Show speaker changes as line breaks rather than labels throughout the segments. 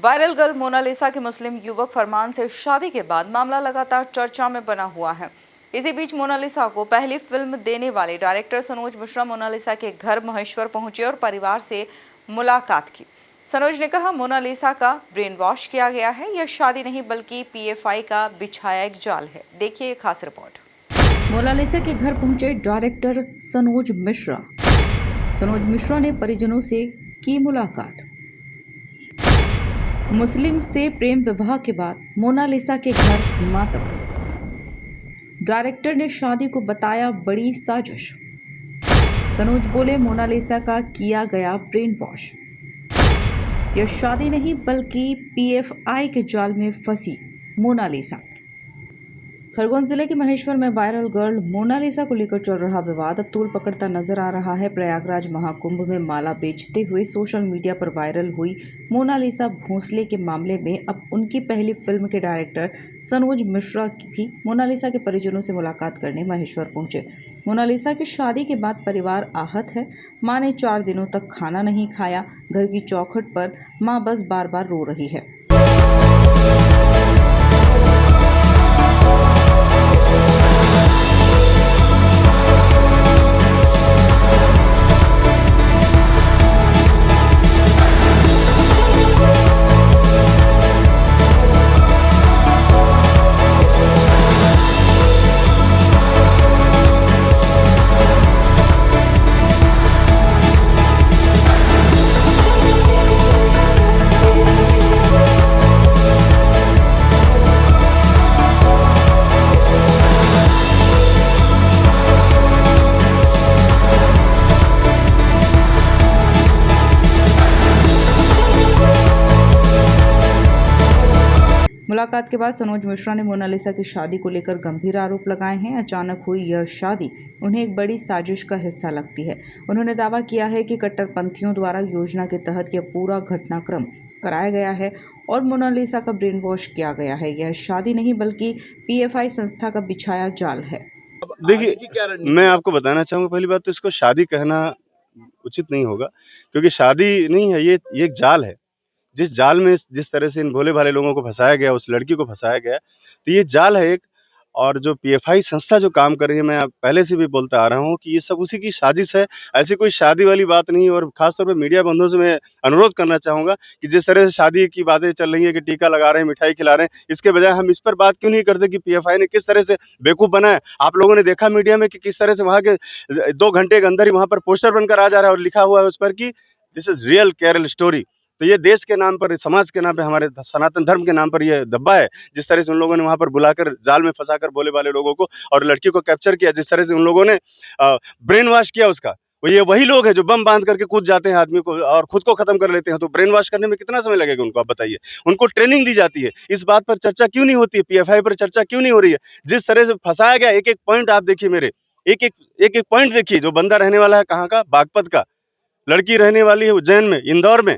Viral girl Mona Lisa के मुस्लिम युवक फरमान से शादी के बाद मामला लगातार चर्चा में बना हुआ है। इसी बीच मोनालिसा को पहली फिल्म देने वाले डायरेक्टर सनोज मिश्रा मोनालिसा के घर महेश्वर पहुंचे और परिवार से मुलाकात की। सनोज ने कहा, मोनालिसा का ब्रेन वॉश किया गया है। यह शादी नहीं बल्कि पीएफआई का बिछाया एक जाल है। देखिए एक खास रिपोर्ट। मोनालिसा के घर पहुंचे डायरेक्टर सनोज मिश्रा। सनोज मिश्रा ने परिजनों से की मुलाकात। मुस्लिम से प्रेम विवाह के बाद मोनालिसा के घर मातम। डायरेक्टर ने शादी को बताया बड़ी साजिश। सनोज बोले, मोनालिसा का किया गया ब्रेन वॉश। यह शादी नहीं बल्कि पीएफआई के जाल में फंसी मोनालिसा। खरगोन जिले के महेश्वर में वायरल गर्ल मोनालिसा को लेकर चल रहा विवाद अब तूल पकड़ता नजर आ रहा है। प्रयागराज महाकुंभ में माला बेचते हुए सोशल मीडिया पर वायरल हुई मोनालिसा भोंसले के मामले में अब उनकी पहली फिल्म के डायरेक्टर सनोज मिश्रा भी मोनालिसा के परिजनों से मुलाकात करने महेश्वर पहुंचे। मोनालिसा की शादी के बाद परिवार आहत है। मां ने 4 दिनों तक खाना नहीं खाया। घर की चौखट पर मां बस बार बार रो रही है। मुलाकात के बाद सनोज मिश्रा ने मोनालिसा की शादी को लेकर गंभीर आरोप लगाए हैं। अचानक हुई यह शादी उन्हें एक बड़ी साजिश का हिस्सा लगती है। उन्होंने दावा किया है कि कट्टरपंथियों द्वारा योजना के तहत यह पूरा घटनाक्रम कराया गया है और मोनालिसा का ब्रेन वॉश किया गया है। यह शादी नहीं बल्कि पीएफआई संस्था का बिछाया जाल है।
देखिए, मैं आपको बताना चाहूँगा, पहली बात तो इसको शादी कहना उचित नहीं होगा, क्योंकि शादी नहीं है, ये एक जाल है। जिस जाल में जिस तरह से इन भोले भाले लोगों को फंसाया गया, उस लड़की को फंसाया गया, तो ये जाल है एक। और जो पीएफआई संस्था जो काम कर रही है, मैं पहले से भी बोलता आ रहा हूँ कि ये सब उसी की साजिश है। ऐसी कोई शादी वाली बात नहीं है। और खासतौर पे मीडिया बंधुओं से मैं अनुरोध करना चाहूँगा कि जिस तरह से शादी की बातें चल रही है कि टीका लगा रहे हैं, मिठाई खिला रहे हैं, इसके बजाय हम इस पर बात क्यों नहीं करते कि पीएफआई ने किस तरह से बेवकूफ़ बनाया। आप लोगों ने देखा मीडिया में कि किस तरह से वहाँ के 2 घंटे के अंदर ही वहाँ पर पोस्टर बनकर आ जा रहा है और लिखा हुआ है उस पर कि this is real Kerala story. तो ये देश के नाम पर, समाज के नाम पे, हमारे सनातन धर्म के नाम पर ये धब्बा है। जिस तरह से उन लोगों ने वहाँ पर बुलाकर जाल में फंसाकर भोले भाले लोगों को और लड़की को कैप्चर किया, जिस तरह से उन लोगों ने ब्रेन वॉश किया उसका, ये वही लोग हैं जो बम बांध करके कूद जाते हैं आदमी को और खुद को खत्म कर लेते हैं। तो ब्रेन वॉश करने में कितना समय लगेगा उनको, आप बताइए। उनको ट्रेनिंग दी जाती है, इस बात पर चर्चा क्यों नहीं होती है, पीएफआई पर चर्चा क्यों नहीं हो रही है। जिस तरह से फंसाया गया, एक एक पॉइंट आप देखिए, मेरे एक एक पॉइंट देखिए। जो बंदा रहने वाला है कहाँ का, बागपत का, लड़की रहने वाली है उज्जैन में, इंदौर में,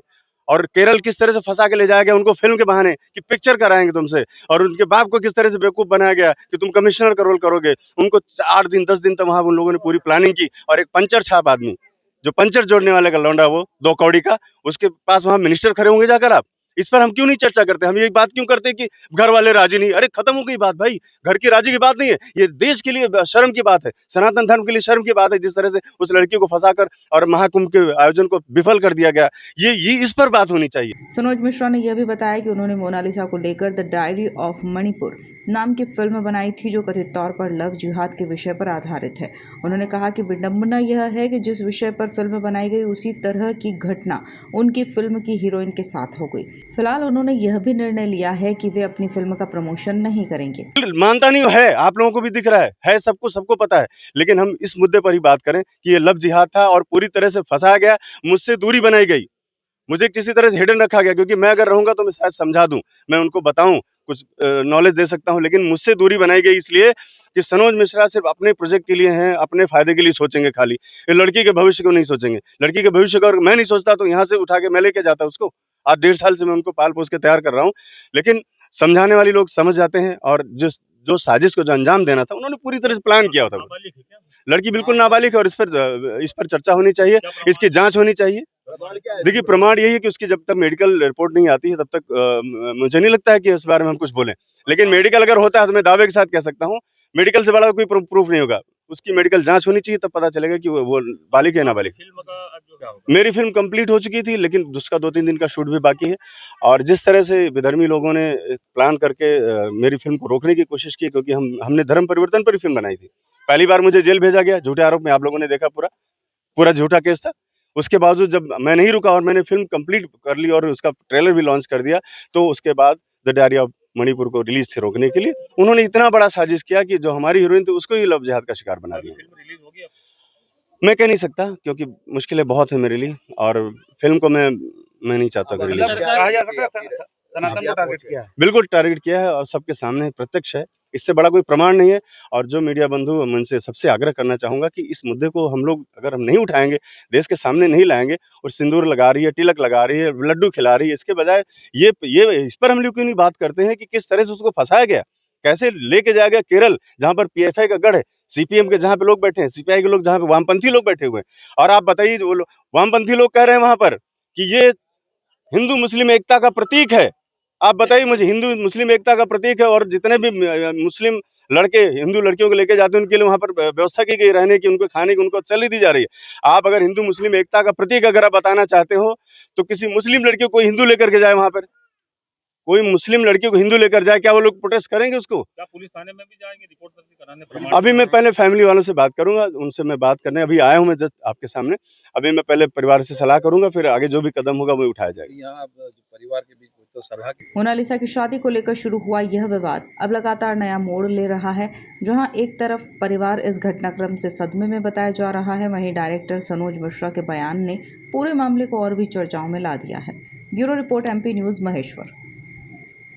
और केरल किस तरह से फंसा के ले जाया गया उनको फिल्म के बहाने कि पिक्चर कराएंगे तुमसे। और उनके बाप को किस तरह से बेवकूफ बनाया गया कि तुम कमिश्नर का रोल करोगे। उनको 8 दिन 10 दिन तक वहां उन लोगों ने पूरी प्लानिंग की। और एक पंचर छाप आदमी, जो पंचर जोड़ने वाले का लौंडा, वो 2 कौड़ी का, उसके पास वहां मिनिस्टर खड़े होंगे जाकर। आप इस पर हम क्यों नहीं चर्चा करते? हम ये बात क्यों करते कि घर वाले राजी नहीं? अरे खत्म हो गई बात भाई, घर की राजी की बात नहीं है। ये देश के लिए शर्म की बात है, सनातन धर्म के लिए शर्म की बात है। जिस तरह से उस लड़की को फंसाकर और महाकुंभ के आयोजन को विफल कर दिया गया, ये इस पर बात होनी चाहिए।
सनोज मिश्रा ने यह भी बताया कि उन्होंने मोनालिसा को लेकर द डायरी ऑफ मणिपुर नाम की फिल्म बनाई थी, जो कथित तौर पर लव जिहाद के विषय पर आधारित है। उन्होंने कहा कि विडंबना यह है कि जिस विषय पर फिल्म बनाई गई, उसी तरह की घटना उनकी फिल्म की हीरोइन के साथ हो गई। फिलहाल उन्होंने यह भी निर्णय लिया है कि वे अपनी फिल्म का प्रमोशन नहीं करेंगे।
मानता नहीं है, आप लोगों को भी दिख रहा है सबको पता है। लेकिन हम इस मुद्दे पर ही बात करें कि ये लव जिहाद था और पूरी तरह से फंसाया गया, मुझसे दूरी बनाई गई, मुझे किसी तरह से हिडन रखा गया। क्योंकि मैं अगर रहूंगा तो मैं शायद समझा दूं, मैं उनको बताऊं, कुछ नॉलेज दे सकता हूं। लेकिन मुझसे दूरी बनाई गई इसलिए कि सनोज मिश्रा सिर्फ अपने प्रोजेक्ट के लिए हैं, अपने फायदे के लिए सोचेंगे खाली। ये लड़की के भविष्य को नहीं सोचेंगे। लड़की के भविष्य को अगर मैं नहीं सोचता तो यहाँ से उठा के मैं लेके जाता उसको। आज 1.5 साल से मैं उनको पाल पोस के तैयार कर रहा हूँ। लेकिन समझाने वाले लोग समझ जाते हैं। और जो साजिश को जो अंजाम देना था, उन्होंने पूरी तरह से प्लान किया था। लड़की बिल्कुल नाबालिग है और इस पर चर्चा होनी चाहिए, इसकी जांच होनी चाहिए। देखिए, प्रमाण यही है कि उसकी जब तक मेडिकल रिपोर्ट नहीं आती है तब तक मुझे नहीं लगता है कि इस बारे में हम कुछ बोलें। लेकिन मेडिकल अगर होता है तो मैं दावे के साथ कह सकता हूँ, मेडिकल से बड़ा कोई प्रूफ नहीं होगा। उसकी मेडिकल जाँच होनी चाहिए, तब पता चलेगा कि वो बालिग है या नाबालिग।
फ़िल्म का अब जो क्या होगा?
मेरी फ़िल्म कंप्लीट हो चुकी थी, लेकिन उसका 2-3 दिन का शूट भी बाकी है। और जिस तरह से विधर्मी लोगों ने प्लान करके मेरी फ़िल्म को रोकने की कोशिश की, क्योंकि हमने धर्म परिवर्तन पर ही फ़िल्म बनाई थी। पहली बार मुझे जेल भेजा गया, झूठे आरोप में, आप लोगों ने देखा पूरा झूठा केस था। उसके बावजूद जब मैं नहीं रुका और मैंने फ़िल्म कंप्लीट कर ली और उसका ट्रेलर भी लॉन्च कर दिया, तो उसके बाद द डायरी ऑफ मणिपुर को रिलीज़ से रोकने के लिए उन्होंने इतना बड़ा साजिश किया कि जो हमारी हीरोइन थी उसको ही लव जिहाद का शिकार बना
अभी
दिया।
फ़िल्म रिलीज़ होगी अब?
मैं कह नहीं सकता, क्योंकि मुश्किलें बहुत हैं मेरे लिए और फ़िल्म को मैं नहीं चाहता कि रिलीज़ हो।
कहा जा सकता है सनातन को टारगेट किया है।
बिल्कुल टारगेट किया है और सबके सामने प्रत्यक्ष है। इससे बड़ा कोई प्रमाण नहीं है। और जो मीडिया बंधु, मैं उनसे सबसे आग्रह करना चाहूँगा कि इस मुद्दे को हम लोग अगर हम नहीं उठाएँगे, देश के सामने नहीं लाएँगे और सिंदूर लगा रही है, तिलक लगा रही है, लड्डू खिला रही है, इसके बजाय ये इस पर हम लोग क्यों नहीं बात करते हैं कि किस तरह से उसको फँसाया गया? कैसे लेके जाया गया केरल, जहाँ पर पीएफआई का गढ़ है, सीपीएम के जहाँ पे लोग बैठे हैं, सीपीआई के लोग जहाँ पे वामपंथी लोग बैठे हुए हैं। और आप बताइए, जो लोग वामपंथी लोग कह रहे हैं वहाँ पर कि ये हिंदू मुस्लिम एकता का प्रतीक है। आप बताइए मुझे, हिंदू मुस्लिम एकता का प्रतीक है और जितने भी मुस्लिम लड़के हिंदू लड़कियों को लेके जाते हैं उनके लिए वहाँ पर व्यवस्था की गई रहने की, उनको खाने की, उनको चली दी जा रही है। आप अगर हिंदू मुस्लिम एकता का प्रतीक अगर आप बताना चाहते हो, तो किसी मुस्लिम लड़की को कोई हिंदू लेकर के जाए वहाँ पर। कोई मुस्लिम लड़की को हिंदू लेकर जाए, क्या वो लोग प्रोटेस्ट करेंगे उसको?
क्या पुलिस थाने में भी जाएँगे रिपोर्ट दर्ज कराने प्रमाण?
अभी मैं पहले फैमिली वालों से बात करूँगा, उनसे मैं बात करने अभी आया हूँ मैं जस्ट आपके सामने। अभी मैं पहले परिवार से सलाह करूँगा, फिर आगे जो भी कदम होगा वो उठाया जाएगा।
यहाँ अब जो परिवार के बीच तो सलाह की
मोनालिसा की शादी को लेकर शुरू हुआ यह विवाद अब लगातार नया मोड़ ले रहा है। जहां एक तरफ परिवार इस घटनाक्रम से सदमे में बताया जा रहा है, वहीं डायरेक्टर सनोज मिश्रा के बयान ने पूरे मामले को और भी चर्चाओं में ला दिया है। Bureau report MP news Maheshwar.